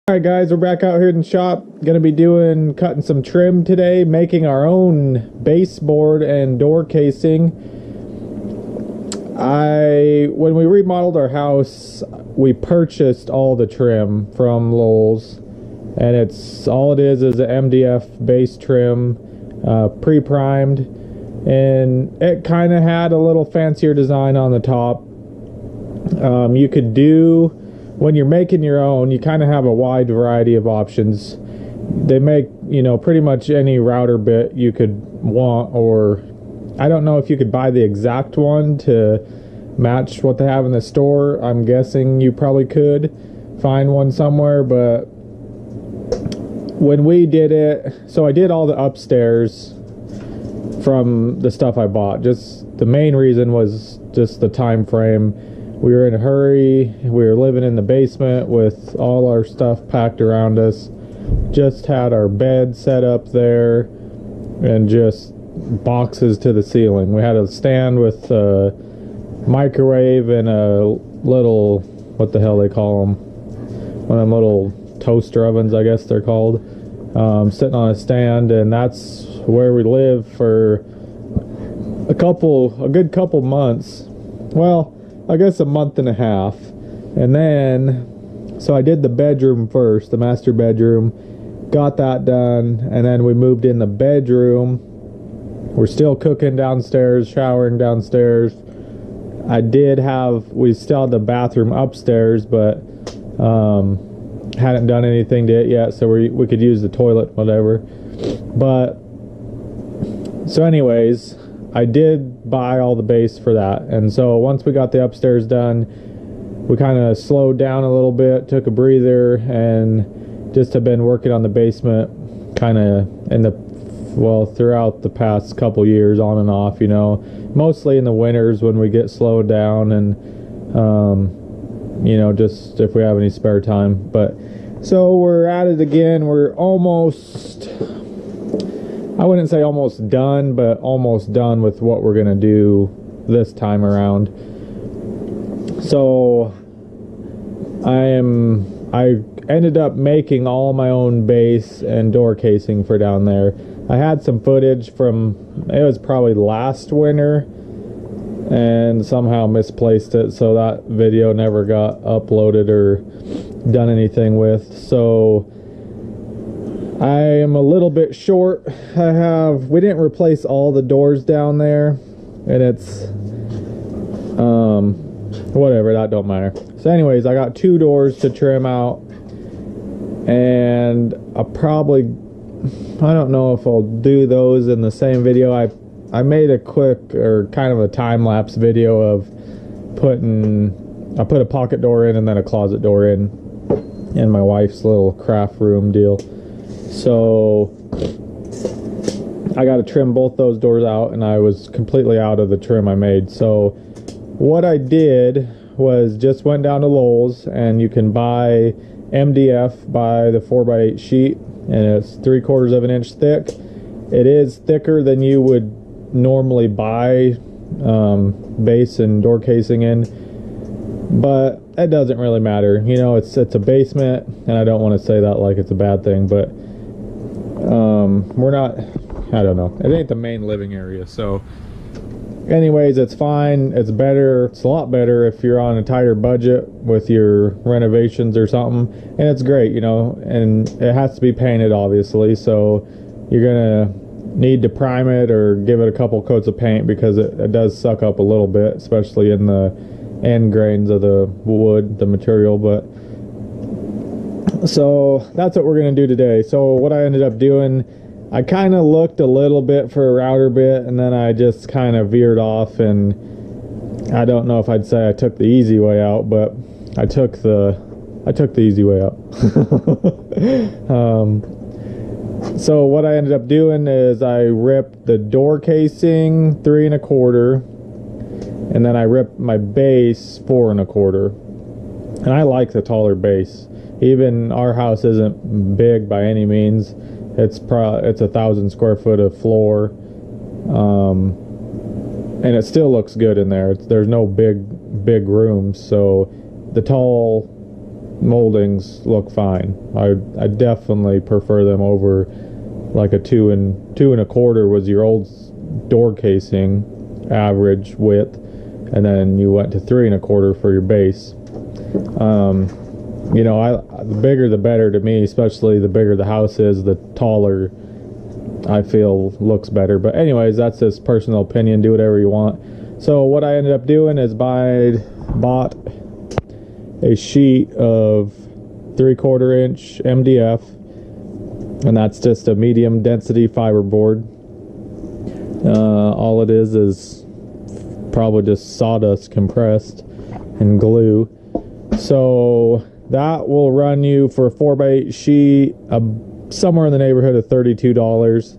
Alright guys, we're back out here in the shop. Gonna be cutting some trim today, making our own baseboard and door casing. When we remodeled our house, we purchased all the trim from Lowe's, and all it is an MDF base trim, pre-primed, and it kind of had a little fancier design on the top. You could do, when you're making your own, you kind of have a wide variety of options. They make, pretty much any router bit you could want, or I don't know if you could buy the exact one to match what they have in the store. I'm guessing you probably could find one somewhere, but when we did it, so I did all the upstairs from the stuff I bought. Just the main reason was just the time frame. We were in a hurry. We were living in the basement with all our stuff packed around us. Just had our bed set up there and just boxes to the ceiling. We had a stand with a microwave and a little, what the hell they call them? One of them little toaster ovens, I guess they're called. Sitting on a stand, and that's where we lived for a good couple months. Well, I guess a month and a half. And then, so I did the bedroom first, the master bedroom, got that done, and then we moved in the bedroom. We're still cooking downstairs, showering downstairs. We still had the bathroom upstairs, but hadn't done anything to it yet, so we could use the toilet, whatever. But so anyways, I did buy all the base for that, and so once we got the upstairs done, we kind of slowed down a little bit, took a breather, and just have been working on the basement kind of throughout the past couple years, on and off, mostly in the winters when we get slowed down, and just if we have any spare time. But so we're at it again. We're almost, I wouldn't say almost done, but almost done with what we're gonna do this time around. So I ended up making all my own base and door casing for down there. I had some footage from, it was probably last winter, and somehow misplaced it, so that video never got uploaded or done anything with. So I am a little bit short. We didn't replace all the doors down there, and it's whatever, that don't matter. So anyways, I got 2 doors to trim out, and I don't know if I'll do those in the same video. I made a quick, or kind of a time-lapse video of I put a pocket door in and then a closet door in my wife's little craft room deal. So I got to trim both those doors out, and I was completely out of the trim I made. So what I did was just went down to Lowe's, and you can buy MDF by the 4x8 sheet, and it's 3/4 of an inch thick. It is thicker than you would normally buy base and door casing in, but it doesn't really matter. It's a basement, and I don't want to say that like it's a bad thing, but we're not, I don't know, it ain't the main living area. So anyways, it's fine. It's a lot better if you're on a tighter budget with your renovations or something, and it's great, and it has to be painted, obviously, so you're gonna need to prime it or give it a couple coats of paint, because it does suck up a little bit, especially in the end grains of the wood, the material. But so that's what we're gonna do today. So what I ended up doing, I kind of looked a little bit for a router bit, and then I just kind of veered off, and I don't know if I'd say I took the easy way out, but I took the easy way out. So what I ended up doing is I ripped the door casing 3 1/4, and then I ripped my base 4 1/4. And I like the taller base. Even our house isn't big by any means. It's 1,000 square foot of floor, and it still looks good in there. There's no big rooms, so the tall moldings look fine. I definitely prefer them over like a 2 1/4 was your old door casing average width, and then you went to 3 1/4 for your base. You know, the bigger the better to me, especially the bigger the house is, the taller I feel looks better. But anyways, that's just personal opinion. Do whatever you want. So what I ended up doing is bought a sheet of 3/4 inch MDF, and that's just a medium density fiberboard. All it is probably just sawdust compressed and glue. So that will run you for a 4x8 sheet somewhere in the neighborhood of $32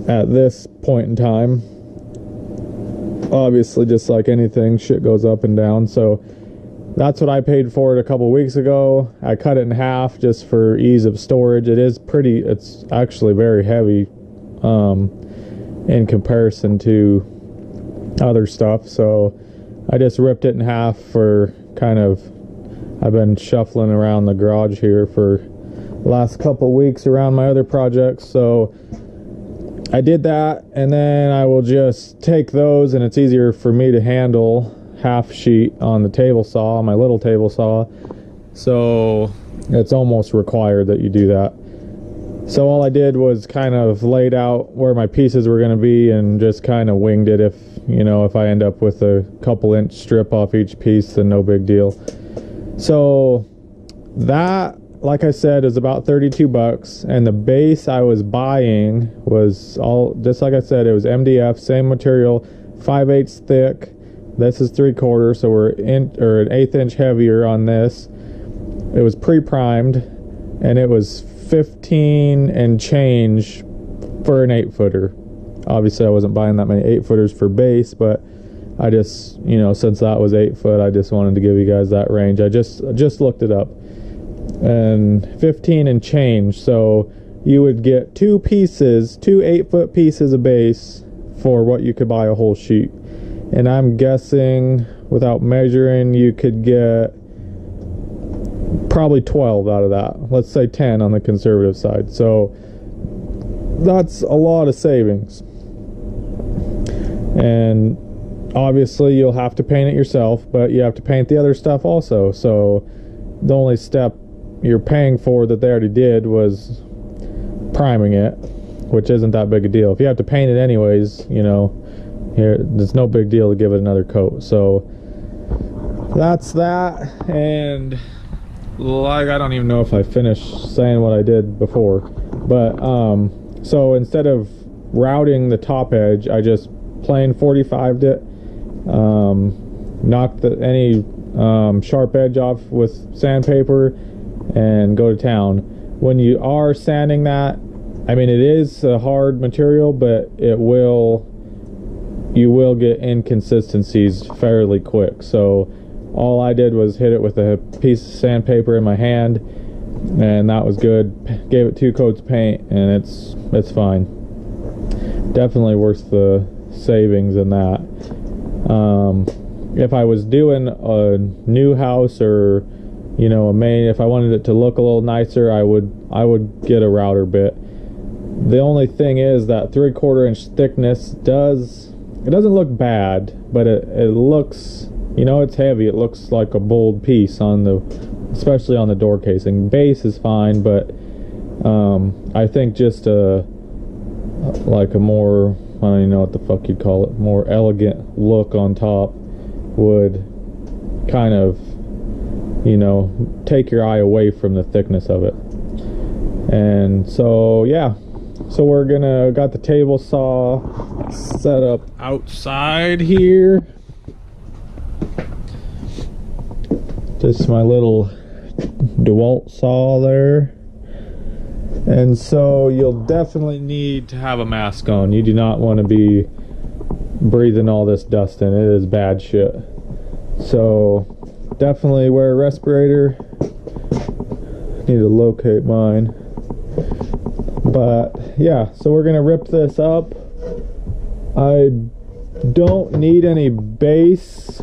at this point in time. Obviously, just like anything, shit goes up and down. So that's what I paid for it a couple weeks ago. I cut it in half just for ease of storage. It's actually very heavy in comparison to other stuff. So I just ripped it in half for I've been shuffling around the garage here for the last couple weeks around my other projects. So I did that, and then I will just take those, and it's easier for me to handle half sheet on the table saw, my little table saw. So it's almost required that you do that. So all I did was kind of laid out where my pieces were going to be and just kind of winged it. If I end up with a couple inch strip off each piece, then no big deal. So that, like I said, is about 32 bucks, and the base I was buying was all, just like I said, it was MDF, same material, 5/8 thick. This is 3/4, so we're an 1/8 inch heavier on this. It was pre-primed, and it was 15 and change for an 8-footer. Obviously I wasn't buying that many 8-footers for base, but I just, since that was 8 foot, I just wanted to give you guys that range. I just looked it up, and 15 and change. So you would get two 8-foot pieces of base for what you could buy a whole sheet. And I'm guessing, without measuring, you could get probably 12 out of that. Let's say 10 on the conservative side. So that's a lot of savings. And obviously you'll have to paint it yourself, but you have to paint the other stuff also. So the only step you're paying for that they already did was priming it, which isn't that big a deal. If you have to paint it anyways, there's no big deal to give it another coat. So that's that. And like, I don't even know if I finished saying what I did before, but so instead of routing the top edge, I just plain 45'd it, knocked any sharp edge off with sandpaper, and go to town. When you are sanding that, I mean, it is a hard material, but you will get inconsistencies fairly quick. So all I did was hit it with a piece of sandpaper in my hand, and that was good. Gave it 2 coats of paint, and it's fine. Definitely worth the savings in that. If I was doing a new house, or if I wanted it to look a little nicer, I would get a router bit. The only thing is that 3/4 inch thickness doesn't look bad, but it looks, it's heavy. It looks like a bold piece especially on the door casing. Base is fine, but I think just like a more, I don't even know what the fuck you'd call it, more elegant look on top would kind of, take your eye away from the thickness of it. And so, yeah. So we're got the table saw set up outside here. Just my little DeWalt saw there. And so you'll definitely need to have a mask on. You do not want to be breathing all this dust in. It is bad shit. So definitely wear a respirator. Need to locate mine. But yeah, so we're gonna rip this up. I don't need any base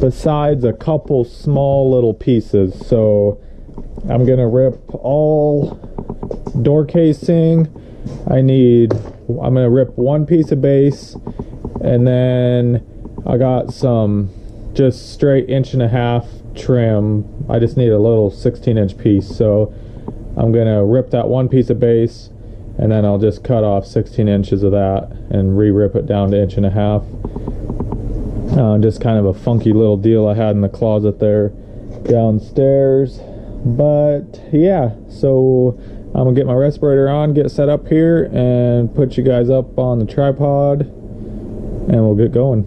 besides a couple small little pieces. So I'm gonna rip all door casing. I'm gonna rip one piece of base, and then I got some just straight 1.5 inch trim. I just need a little 16-inch piece, so I'm gonna rip that one piece of base, and then I'll just cut off 16 inches of that and re-rip it down to 1.5 inch. Just kind of a funky little deal I had in the closet there downstairs. But yeah, so I'm gonna get my respirator on, get set up here, and put you guys up on the tripod, and we'll get going.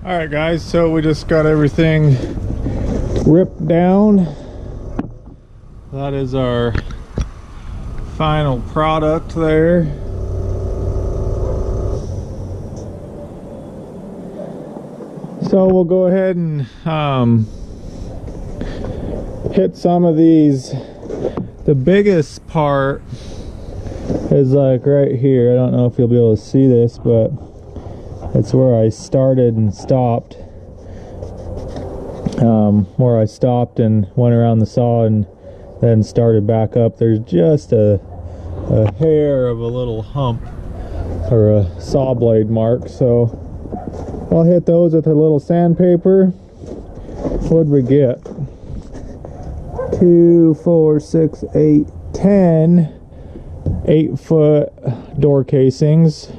Alright guys, so we just got everything ripped down. That is our final product there. So we'll go ahead and hit some of these. The biggest part is like right here. I don't know if you'll be able to see this, but it's where I started and stopped. Where I stopped and went around the saw and then started back up. There's just a hair of a little hump or a saw blade mark. So I'll hit those with a little sandpaper. What'd we get? 2, 4, 6, 8, 10 8-foot door casings,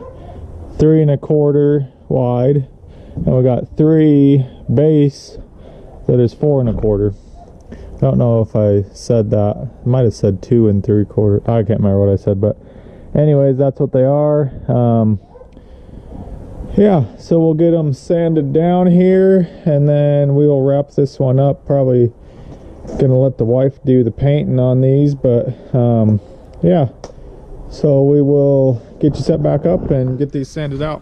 3 1/4 wide, and we got 3 base that is 4 1/4. I don't know if I said that. I might have said 2 3/4. I can't remember what I said, but anyways, that's what they are. Yeah, so we'll get them sanded down here, and then we will wrap this one up. Probably gonna let the wife do the painting on these, but yeah, so we will get you set back up and get these sanded out.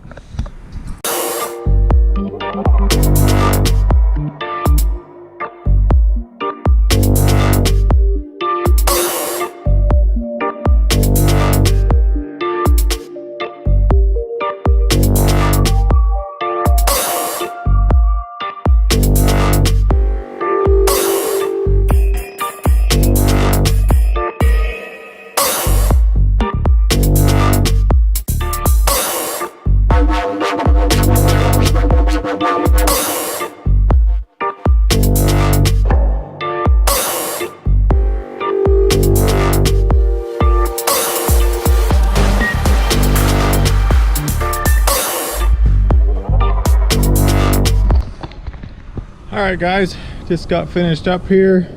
Alright guys, just got finished up here.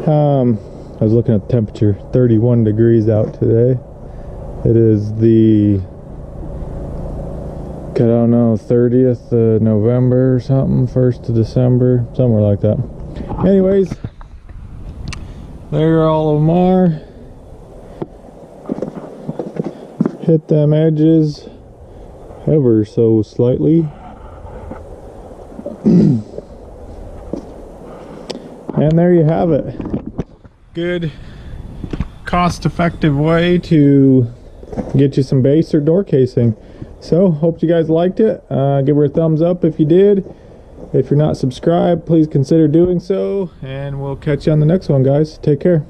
I was looking at the temperature, 31 degrees out today. It is the, I don't know, 30th of November or something, 1st of December, somewhere like that. Anyways, there all of them are. Hit them edges ever so slightly. And there you have it. Good, cost-effective way to get you some base or door casing. So, hope you guys liked it. Give her a thumbs up if you did. If you're not subscribed, please consider doing so. And we'll catch you on the next one, guys. Take care.